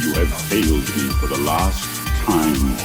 You have failed me for the last time.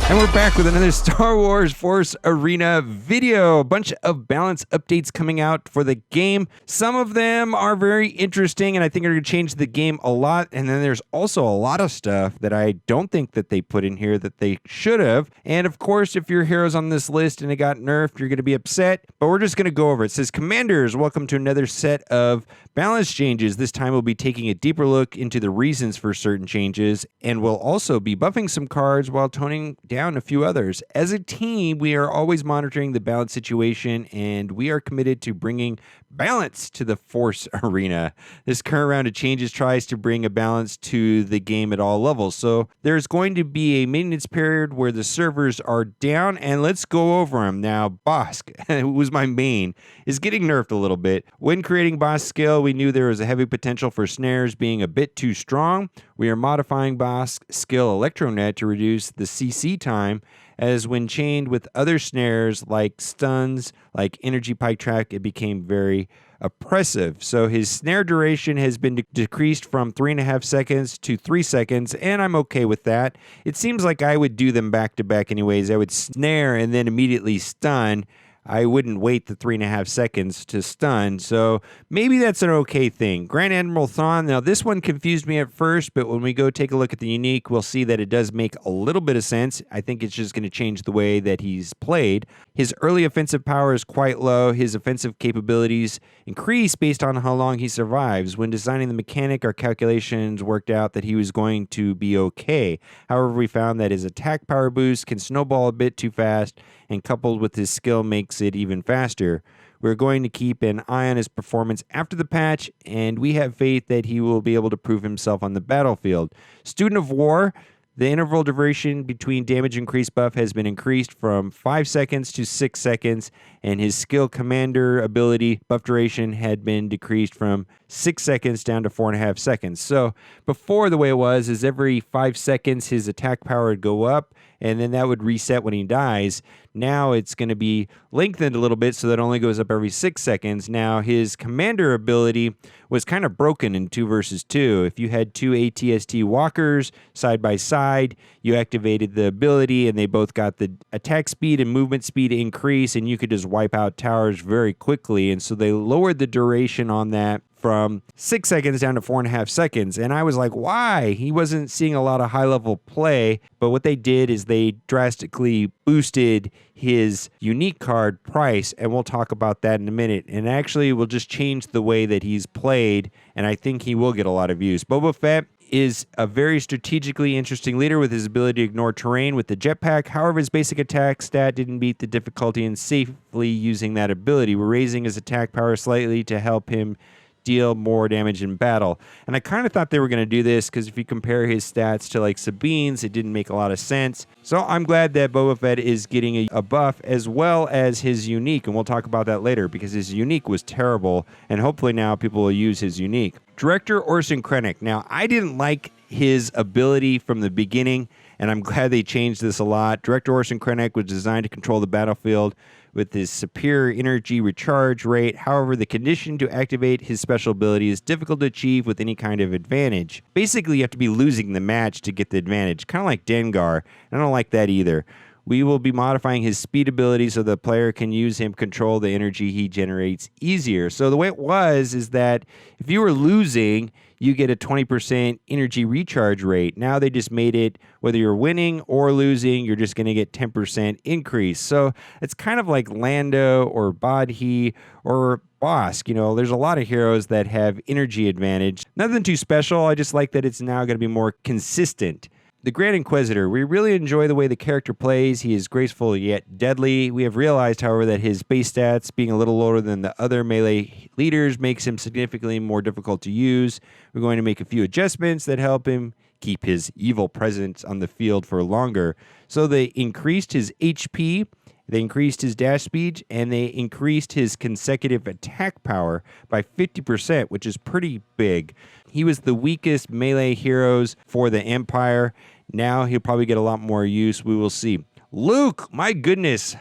And we're back with another Star Wars Force Arena video. A bunch of balance updates coming out for the game. Some of them are very interesting and I think are going to change the game a lot. And then there's also a lot of stuff that I don't think that they put in here that they should have. And of course, if your hero's on this list and it got nerfed, you're going to be upset. But we're just going to go over it. It says, Commanders, welcome to another set of balance changes. This time we'll be taking a deeper look into the reasons for certain changes. And we'll also be buffing some cards while toning down a few others. As a team, we are always monitoring the balance situation, and we are committed to bringing balance to the Force Arena. This current round of changes tries to bring a balance to the game at all levels. So there's going to be a maintenance period where the servers are down, and let's go over them. Now, Bossk, who was my main, is getting nerfed a little bit. When creating Bossk skill, we knew there was a heavy potential for snares being a bit too strong. We are modifying Bossk skill Electronet to reduce the CC time, as when chained with other snares like stuns, like energy pike track, it became very oppressive. So his snare duration has been decreased from 3.5 seconds to 3 seconds, and I'm okay with that. It seems like I would do them back to back anyways. I would snare and then immediately stun. I wouldn't wait the 3.5 seconds to stun, so maybe that's an okay thing. Grand Admiral Thrawn, now this one confused me at first, but when we go take a look at the unique, we'll see that it does make a little bit of sense. I think it's just going to change the way that he's played. His early offensive power is quite low. His offensive capabilities increase based on how long he survives. When designing the mechanic, our calculations worked out that he was going to be okay. However, we found that his attack power boost can snowball a bit too fast, and coupled with his skill makes it even faster. We're going to keep an eye on his performance after the patch, and we have faith that he will be able to prove himself on the battlefield. Student of War, the interval duration between damage increase buff has been increased from 5 seconds to 6 seconds, and his skill commander ability buff duration had been decreased from 6 seconds down to 4.5 seconds. So before, the way it was is every 5 seconds his attack power would go up, and then that would reset when he dies. Now it's going to be lengthened a little bit so that it only goes up every 6 seconds. Now his commander ability was kind of broken in 2 versus 2. If you had 2 ATST walkers side by side, you activated the ability and they both got the attack speed and movement speed increase, and you could just wipe out towers very quickly. And so they lowered the duration on that from 6 seconds down to 4.5 seconds. And I was like, why? He wasn't seeing a lot of high-level play. But what they did is they drastically boosted his unique card price, and we'll talk about that in a minute. And actually, we'll just change the way that he's played, and I think he will get a lot of use. Boba Fett is a very strategically interesting leader with his ability to ignore terrain with the jetpack. However, his basic attack stat didn't beat the difficulty in safely using that ability. We're raising his attack power slightly to help him deal more damage in battle. And I kind of thought they were going to do this because if you compare his stats to like Sabine's, it didn't make a lot of sense. So I'm glad that Boba Fett is getting a buff as well as his unique, and we'll talk about that later because his unique was terrible, and hopefully now people will use his unique. Director Orson Krennic. Now, I didn't like his ability from the beginning, and I'm glad they changed this a lot. Director Orson Krennic was designed to control the battlefield with his superior energy recharge rate. However, the condition to activate his special ability is difficult to achieve with any kind of advantage. Basically, you have to be losing the match to get the advantage, kind of like Dengar. I don't like that either. We will be modifying his speed ability so the player can use him to control the energy he generates easier. So the way it was is that if you were losing, you get a 20% energy recharge rate. Now they just made it, whether you're winning or losing, you're just going to get 10% increase. So it's kind of like Lando or Bodhi or Bossk. You know, there's a lot of heroes that have energy advantage. Nothing too special. I just like that it's now going to be more consistent. The Grand Inquisitor, we really enjoy the way the character plays. He is graceful yet deadly. We have realized, however, that his base stats being a little lower than the other melee leaders makes him significantly more difficult to use. We're going to make a few adjustments that help him keep his evil presence on the field for longer. So they increased his HP, they increased his dash speed, and they increased his consecutive attack power by 50%, which is pretty big. He was the weakest melee heroes for the Empire. Now he'll probably get a lot more use. We will see. Luke, my goodness.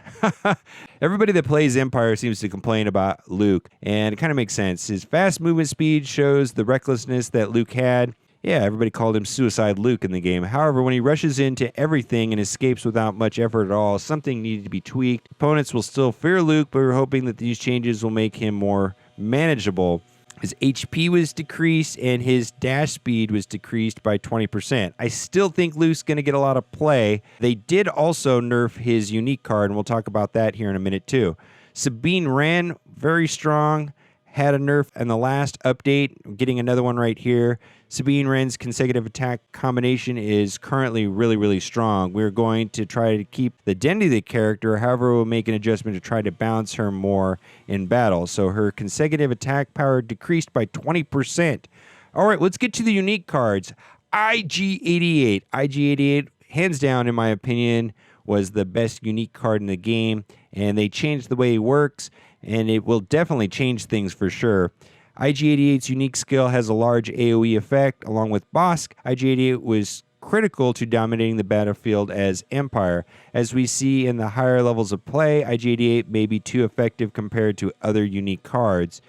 Everybody that plays Empire seems to complain about Luke, and it kind of makes sense. His fast movement speed shows the recklessness that Luke had. Yeah, everybody called him Suicide Luke in the game. However, when he rushes into everything and escapes without much effort at all, something needed to be tweaked. Opponents will still fear Luke, but we're hoping that these changes will make him more manageable. His HP was decreased and his dash speed was decreased by 20%. I still think Luke's going to get a lot of play. They did also nerf his unique card, and we'll talk about that here in a minute too. Sabine Wren, very strong, had a nerf in the last update, getting another one right here. Sabine Wren's consecutive attack combination is currently really, really strong. We're going to try to keep the identity of the character, however, we'll make an adjustment to try to balance her more in battle. So her consecutive attack power decreased by 20%. All right, let's get to the unique cards. IG-88. IG-88, hands down, in my opinion, was the best unique card in the game, and they changed the way he works, and it will definitely change things for sure. IG-88's unique skill has a large AoE effect. Along with Bossk, IG-88 was critical to dominating the battlefield as Empire. As we see in the higher levels of play, IG-88 may be too effective compared to other unique cards.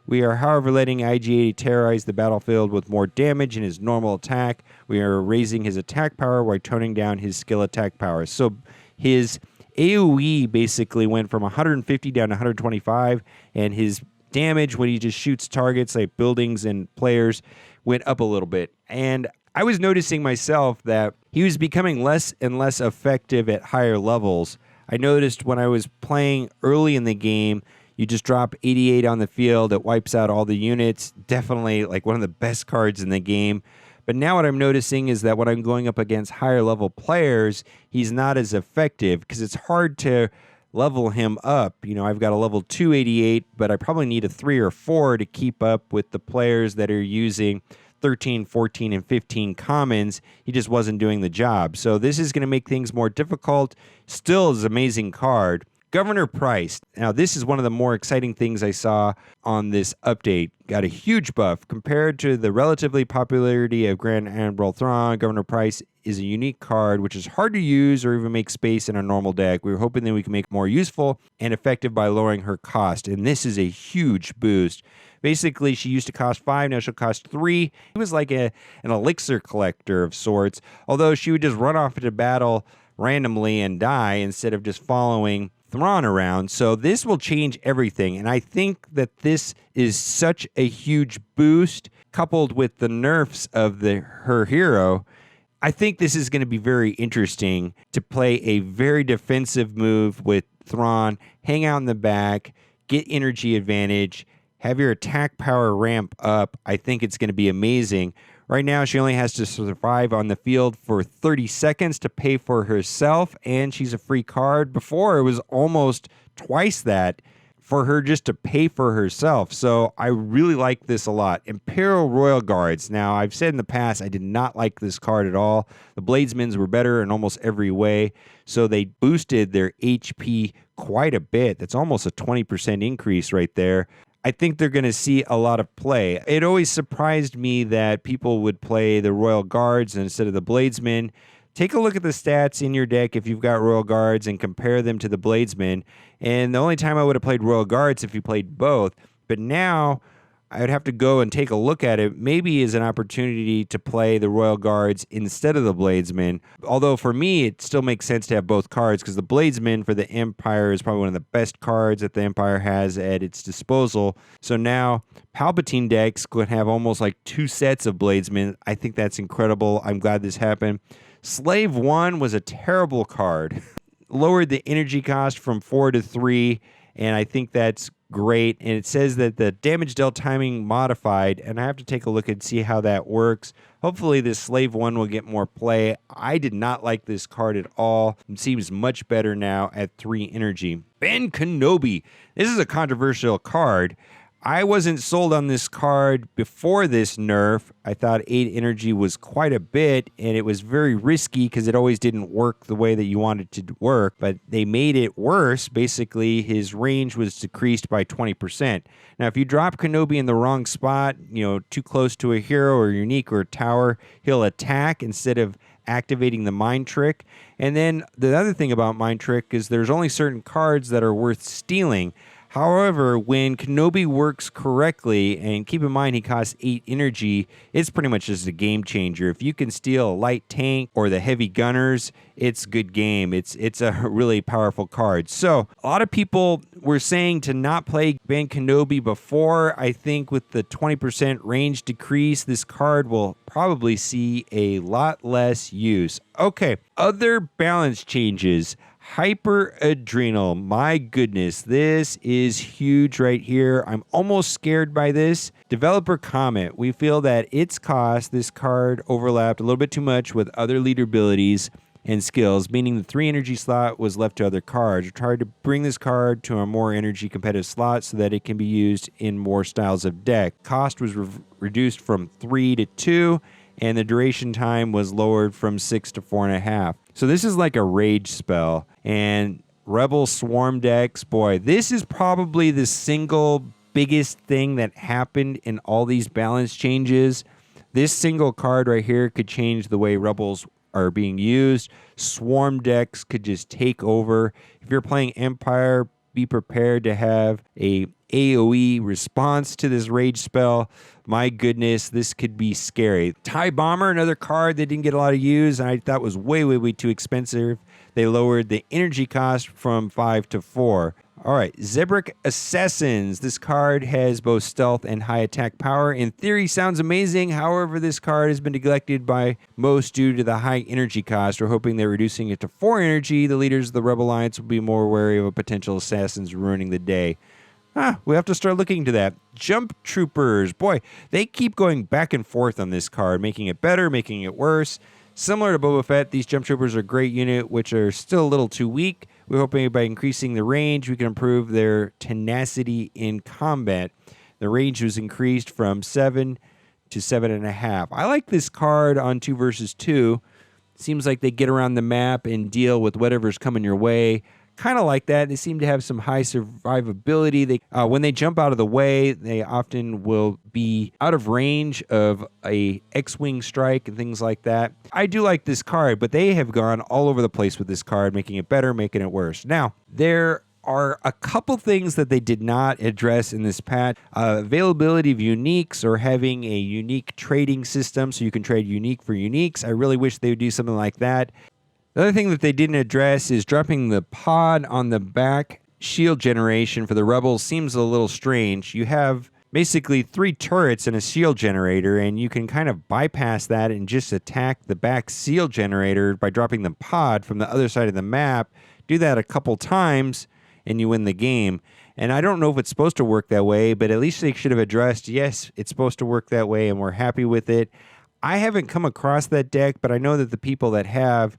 We are, however, letting IG-88 terrorize the battlefield with more damage in his normal attack. We are raising his attack power while toning down his skill attack power. So his AoE basically went from 150 down to 125, and his damage when he just shoots targets like buildings and players went up a little bit. And I was noticing myself that he was becoming less and less effective at higher levels. I noticed when I was playing early in the game, you just drop 88 on the field, it wipes out all the units. Definitely like one of the best cards in the game. But now what I'm noticing is that when I'm going up against higher level players, he's not as effective because it's hard to level him up. You know, I've got a level 288, but I probably need a 3 or 4 to keep up with the players that are using 13, 14, and 15 commons. He just wasn't doing the job. So this is going to make things more difficult. Still is an amazing card. Governor Price. Now, this is one of the more exciting things I saw on this update. Got a huge buff. Compared to the relatively popularity of Grand Admiral Thrawn, Governor Price is a unique card, which is hard to use or even make space in a normal deck. We were hoping that we can make it more useful and effective by lowering her cost, and this is a huge boost. Basically, she used to cost 5, now she'll cost 3. He was like an elixir collector of sorts, although she would just run off into battle randomly and die instead of just following Thrawn around. So this will change everything, and I think that this is such a huge boost coupled with the nerfs of her hero. I think this is going to be very interesting to play a very defensive move with Thrawn, hang out in the back, get energy advantage, have your attack power ramp up. I think it's going to be amazing. Right now, she only has to survive on the field for 30 seconds to pay for herself, and she's a free card. Before, it was almost twice that for her just to pay for herself. So I really like this a lot. Imperial Royal Guards. Now, I've said in the past, I did not like this card at all. The Bladesmans were better in almost every way, so they boosted their HP quite a bit. That's almost a 20% increase right there. I think they're going to see a lot of play. It always surprised me that people would play the Royal Guards instead of the Bladesmen. Take a look at the stats in your deck if you've got Royal Guards and compare them to the Bladesmen. And the only time I would have played Royal Guards if you played both. But now I would have to go and take a look at it, maybe as an opportunity to play the Royal Guards instead of the Bladesmen. Although for me, it still makes sense to have both cards because the Bladesmen for the Empire is probably one of the best cards that the Empire has at its disposal. So now Palpatine decks could have almost like 2 sets of Bladesmen. I think that's incredible. I'm glad this happened. Slave 1 was a terrible card. Lowered the energy cost from 4 to 3, and I think that's great. And it says that the damage dealt timing modified, and I have to take a look and see how that works. Hopefully this Slave 1 will get more play. I did not like this card at all. It seems much better now at 3 energy. Ben Kenobi. This is a controversial card. I wasn't sold on this card before this nerf. I thought 8 energy was quite a bit, and it was very risky because it always didn't work the way that you wanted it to work, but they made it worse. Basically, his range was decreased by 20%. Now, if you drop Kenobi in the wrong spot, too close to a hero or unique or a tower, he'll attack instead of activating the mind trick. And then the other thing about mind trick is there's only certain cards that are worth stealing. However, when Kenobi works correctly, and keep in mind he costs 8 energy, it's pretty much just a game changer. If you can steal a light tank or the heavy gunners, it's good game. It's a really powerful card. So a lot of people were saying to not play Ben Kenobi before. I think with the 20% range decrease, this card will probably see a lot less use. Okay, other balance changes. Hyper Adrenal. My goodness, this is huge right here. I'm almost scared by this. Developer comment. We feel that its cost, this card overlapped a little bit too much with other leader abilities and skills, meaning the 3 energy slot was left to other cards. We tried to bring this card to a more energy competitive slot so that it can be used in more styles of deck. Cost was reduced from 3 to 2, and the duration time was lowered from 6 to 4.5. So this is like a rage spell. And Rebel Swarm decks, boy, this is probably the single biggest thing that happened in all these balance changes. This single card right here could change the way Rebels are being used. Swarm decks could just take over. If you're playing Empire, be prepared to have a AoE response to this rage spell. My goodness, this could be scary. TIE Bomber, another card that didn't get a lot of use, and I thought was way too expensive. They lowered the energy cost from 5 to 4. All right, Zebrick Assassins. This card has both stealth and high attack power. In theory, sounds amazing. However, this card has been neglected by most due to the high energy cost. We're hoping that reducing it to 4 energy, the leaders of the Rebel Alliance will be more wary of a potential assassins ruining the day. We have to start looking into that. Jump Troopers. Boy, they keep going back and forth on this card, making it better, making it worse. Similar to Boba Fett, these Jump Troopers are a great unit, which are still a little too weak. We're hoping by increasing the range, we can improve their tenacity in combat. The range was increased from 7 to 7.5. I like this card on 2 versus 2. Seems like they get around the map and deal with whatever's coming your way. Kind of like that. They seem to have some high survivability. When they jump out of the way, they often will be out of range of a X-Wing strike and things like that. I do like this card, but they have gone all over the place with this card, making it better, making it worse. Now, there are a couple things that they did not address in this patch. Availability of uniques or having a unique trading system so you can trade unique for uniques. I really wish they would do something like that. The other thing that they didn't address is dropping the pod on the back shield generation for the Rebels seems a little strange. You have basically 3 turrets and a shield generator, and you can kind of bypass that and just attack the back shield generator by dropping the pod from the other side of the map. Do that a couple times, and you win the game. And I don't know if it's supposed to work that way, but at least they should have addressed, yes, it's supposed to work that way, and we're happy with it. I haven't come across that deck, but I know that the people that have,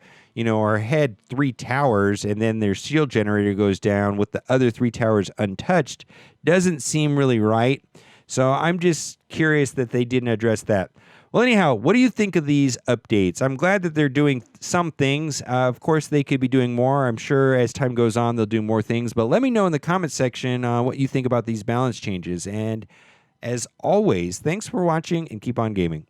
are had 3 towers and then their shield generator goes down with the other 3 towers untouched doesn't seem really right. So I'm just curious that they didn't address that. Well, anyhow, what do you think of these updates? I'm glad that they're doing some things. Of course, they could be doing more. I'm sure as time goes on, they'll do more things. But let me know in the comment section what you think about these balance changes. And as always, thanks for watching and keep on gaming.